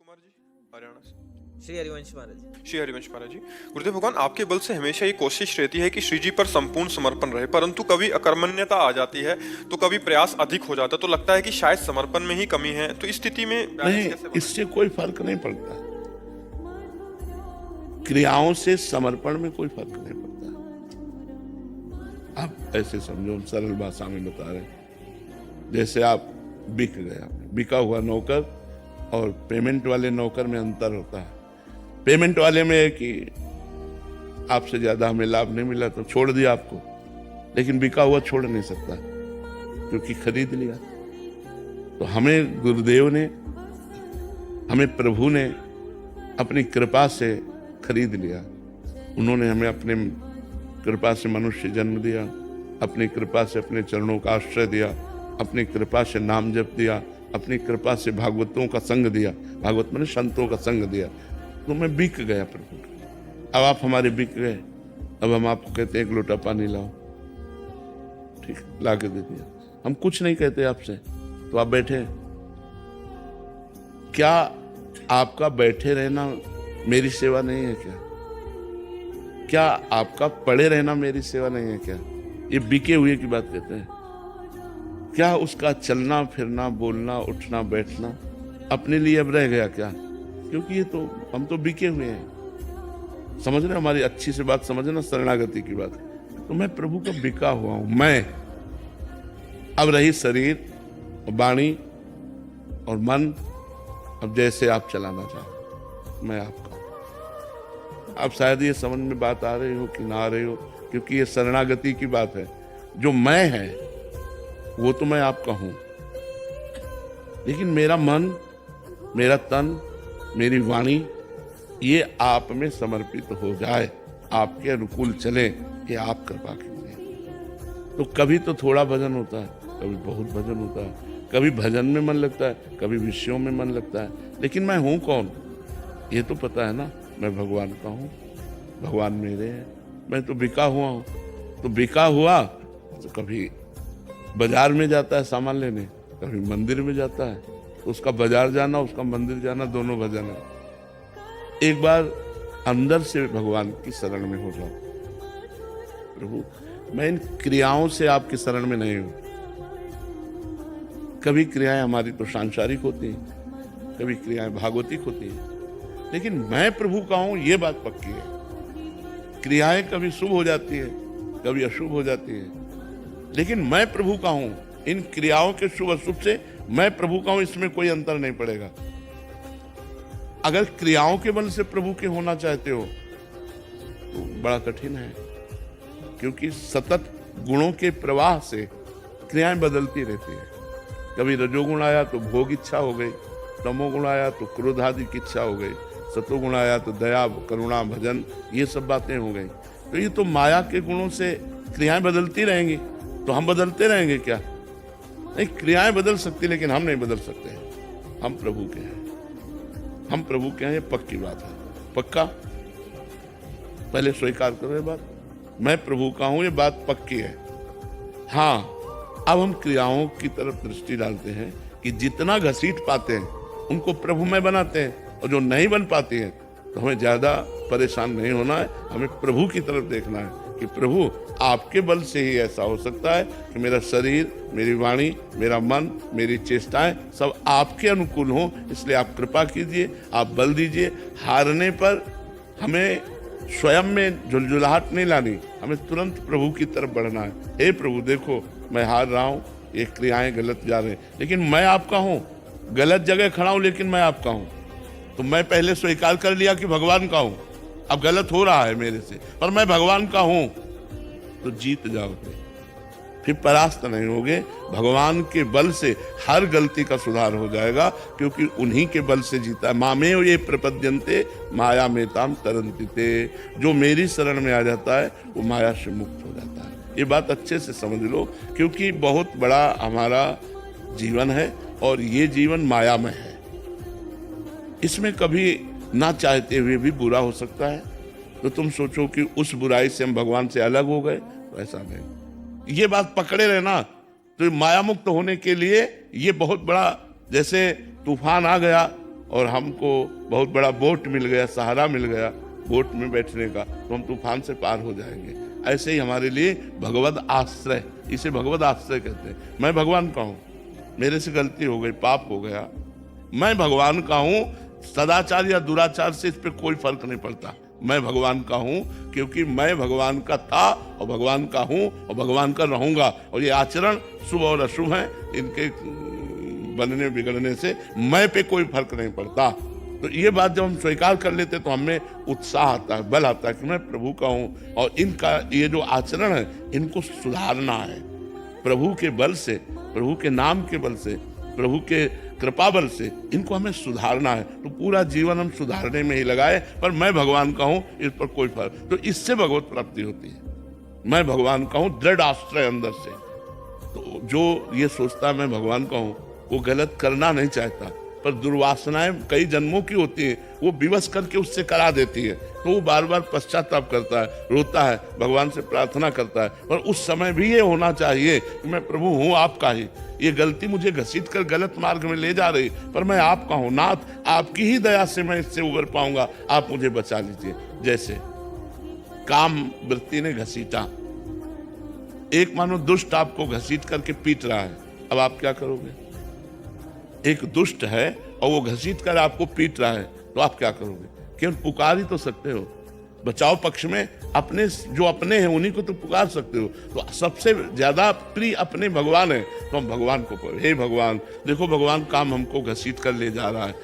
कुमार जी, हरियाणा से। श्री हरिवंश महाराज। श्री हरिवंश महाराज जी, गुरुदेव भगवान, आपके बल से हमेशा ये कोशिश रहती है कि श्री जी पर संपूर्ण समर्पण रहे, परंतु कभी अकर्मण्यता आ जाती है तो कभी प्रयास अधिक हो जाता है, तो लगता है कि शायद समर्पण में ही कमी है। तो इस स्थिति में बैलेंस नहीं, कैसे बनाएं? इससे कोई फर्क नहीं पड़ता। क्रियाओं से समर्पण में कोई फर्क नहीं पड़ता। आप ऐसे समझो, हम सरल भाषा में बता रहे हैं। जैसे आप बिक गया, बिका हुआ नौकर और पेमेंट वाले नौकर में अंतर होता है। पेमेंट वाले में है कि आपसे ज्यादा हमें लाभ नहीं मिला तो छोड़ दिया आपको, लेकिन बिका हुआ छोड़ नहीं सकता क्योंकि खरीद लिया। तो हमें गुरुदेव ने, हमें प्रभु ने अपनी कृपा से खरीद लिया। उन्होंने हमें अपने कृपा से मनुष्य जन्म दिया, अपनी कृपा से अपने चरणों का आश्रय दिया, अपनी कृपा से नाम जप दिया, अपनी कृपा से भागवतों का संग दिया, भागवत मैंने संतों का संग दिया। तो मैं बिक गया प्रभु। अब आप हमारे बिक गए, अब हम आपको कहते हैं एक लोटा पानी लाओ, ठीक, ला के दे दिया। हम कुछ नहीं कहते आपसे, तो आप बैठे। क्या आपका बैठे रहना मेरी सेवा नहीं है क्या? क्या आपका पड़े रहना मेरी सेवा नहीं है क्या? ये बिके हुए की बात कहते हैं। क्या उसका चलना फिरना, बोलना, उठना, बैठना अपने लिए अब रह गया क्या? क्योंकि ये तो हम तो बिके हुए हैं। समझ रहे, हमारी अच्छी से बात समझ ना, शरणागति की बात। तो मैं प्रभु का बिका हुआ हूं। मैं अब रही शरीर और वाणी और मन, अब जैसे आप चलाना चाहो मैं आपका। अब शायद ये समझ में बात आ रही हो कि ना आ रही हो, क्योंकि ये शरणागति की बात है। जो मैं है वो तो मैं आपका हूं, लेकिन मेरा मन, मेरा तन, मेरी वाणी ये आप में समर्पित हो जाए, आपके अनुकूल चले, ये आप कृपा कीजिए। तो कभी तो थोड़ा भजन होता है, कभी बहुत भजन होता है, कभी भजन में मन लगता है, कभी विषयों में मन लगता है। लेकिन मैं हूं कौन ये तो पता है ना। मैं भगवान का हूं, भगवान मेरे हैं। मैं तो बिका हुआ हूं। तो बिका हुआ तो कभी बाजार में जाता है सामान लेने, कभी मंदिर में जाता है। तो उसका बाजार जाना, उसका मंदिर जाना, दोनों भजन है। एक बार अंदर से भगवान की शरण में हो जाओ। प्रभु, मैं इन क्रियाओं से आपकी शरण में नहीं हूं। कभी क्रियाएं हमारी तो सांसारिक होती हैं, कभी क्रियाएं भागवतिक होती हैं, लेकिन मैं प्रभु का हूं ये बात पक्की है। क्रियाएं कभी शुभ हो जाती है, कभी अशुभ हो जाती है, लेकिन मैं प्रभु का हूं। इन क्रियाओं के शुभ अशुभ से मैं प्रभु का हूं, इसमें कोई अंतर नहीं पड़ेगा। अगर क्रियाओं के बल से प्रभु के होना चाहते हो तो बड़ा कठिन है, क्योंकि सतत गुणों के प्रवाह से क्रियाएं बदलती रहती है। कभी रजोगुण आया तो भोग इच्छा हो गई, तमोगुण आया तो क्रोध आदि की इच्छा हो गई, सतोगुण आया तो दया, करुणा, भजन, ये सब बातें हो गई। तो ये तो माया के गुणों से क्रियाएं बदलती रहेंगी, तो हम बदलते रहेंगे क्या? नहीं, क्रियाएं बदल सकती, लेकिन हम नहीं बदल सकते। हम प्रभु के हैं, हम प्रभु के हैं, ये पक्की बात है। पक्का? पहले स्वीकार करो ये बात, मैं प्रभु का हूं, ये बात पक्की है। हाँ, अब हम क्रियाओं की तरफ दृष्टि डालते हैं कि जितना घसीट पाते हैं उनको प्रभु में बनाते हैं, और जो नहीं बन पाती है तो हमें ज्यादा परेशान नहीं होना है। हमें प्रभु की तरफ देखना है कि प्रभु आपके बल से ही ऐसा हो सकता है कि मेरा शरीर, मेरी वाणी, मेरा मन, मेरी चेष्टाएं सब आपके अनुकूल हों। इसलिए आप कृपा कीजिए, आप बल दीजिए। हारने पर हमें स्वयं में झुलझुलाहट नहीं लानी, हमें तुरंत प्रभु की तरफ बढ़ना है। हे प्रभु, देखो मैं हार रहा हूँ, ये क्रियाएं गलत जा रही हैं, लेकिन मैं आपका हूँ। गलत जगह खड़ा हूँ, लेकिन मैं आपका हूँ। तो मैं पहले स्वीकार कर लिया कि भगवान का हूँ। अब गलत हो रहा है मेरे से, पर मैं भगवान का हूँ। तो जीत जाओगे, फिर परास्त नहीं होगे। भगवान के बल से हर गलती का सुधार हो जाएगा, क्योंकि उन्हीं के बल से जीता है। मामे ये प्रपद्यन्ते माया में ताम तरन्ति ते। जो मेरी शरण में आ जाता है वो माया से मुक्त हो जाता है। ये बात अच्छे से समझ लो, क्योंकि बहुत बड़ा हमारा जीवन है और ये जीवन मायामय है। इसमें कभी ना चाहते हुए भी बुरा हो सकता है। तो तुम सोचो कि उस बुराई से हम भगवान से अलग हो गए, तो ऐसा नहीं। ये बात पकड़े रहना। तो माया मुक्त होने के लिए ये बहुत बड़ा, जैसे तूफान आ गया और हमको बहुत बड़ा बोट मिल गया, सहारा मिल गया बोट में बैठने का, तो हम तूफान से पार हो जाएंगे। ऐसे ही हमारे लिए भगवद आश्रय, इसे भगवद आश्रय कहते हैं। मैं भगवान का हूँ, मेरे से गलती हो गई, पाप हो गया, मैं भगवान का हूँ, सदाचार या दुराचार से इस पर कोई फर्क नहीं पड़ता। मैं भगवान का हूँ क्योंकि मैं भगवान का था और भगवान का हूँ और भगवान का रहूंगा। और ये आचरण शुभ और अशुभ है, इनके बनने बिगड़ने से मैं पे कोई फर्क नहीं पड़ता। तो ये बात जब हम स्वीकार कर लेते तो हमें उत्साह आता है, बल आता है कि मैं प्रभु का हूँ और इनका ये जो आचरण है इनको सुधारना है। प्रभु के बल से, प्रभु के नाम के बल से, प्रभु के कृपा बल से इनको हमें सुधारना है। तो पूरा जीवन हम सुधारने में ही लगाए, पर मैं भगवान का हूँ इस पर कोई फर्क, तो इससे भगवत प्राप्ति होती है। मैं भगवान का हूँ, दृढ़ आश्रय अंदर से। तो जो ये सोचता है मैं भगवान का हूँ वो गलत करना नहीं चाहता, पर दुर्वासनाएं कई जन्मों की होती हैं, वो विवश करके उससे करा देती है। तो वो बार बार पश्चाताप करता है, रोता है, भगवान से प्रार्थना करता है। पर उस समय भी ये होना चाहिए कि मैं प्रभु हूँ आपका ही, ये गलती मुझे घसीट कर गलत मार्ग में ले जा रही, पर मैं आपका हूँ नाथ, आपकी ही दया से मैं इससे उबर पाऊंगा, आप मुझे बचा लीजिए। जैसे काम वृत्ति ने घसीटा, एक मानो दुष्ट आपको घसीट करके पीट रहा है, अब आप क्या करोगे? एक दुष्ट है और वो घसीट कर आपको पीट रहा है, तो आप क्या करोगे? केवल पुकार ही तो सकते हो। बचाव पक्ष में अपने जो अपने हैं उन्हीं को तो पुकार सकते हो। तो सबसे ज्यादा प्रिय अपने भगवान है, तो हम भगवान को कहो, हे भगवान देखो भगवान काम हमको घसीट कर ले जा रहा है,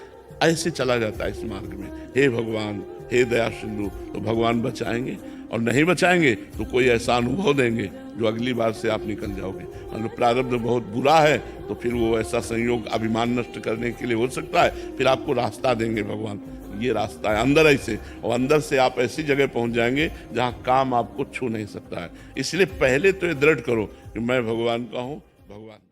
ऐसे चला जाता है इस मार्ग में, हे भगवान हे दया सिंधु। तो भगवान बचाएंगे, और नहीं बचाएंगे तो कोई ऐसा अनुभव देंगे जो अगली बार से आप निकल जाओगे। मतलब प्रारब्ध बहुत बुरा है तो फिर वो ऐसा संयोग अभिमान नष्ट करने के लिए हो सकता है, फिर आपको रास्ता देंगे भगवान, ये रास्ता है अंदर ऐसे, और अंदर से आप ऐसी जगह पहुंच जाएंगे जहां काम आपको छू नहीं सकता है। इसलिए पहले तो ये दृढ़ करो कि मैं भगवान का हूं, भगवान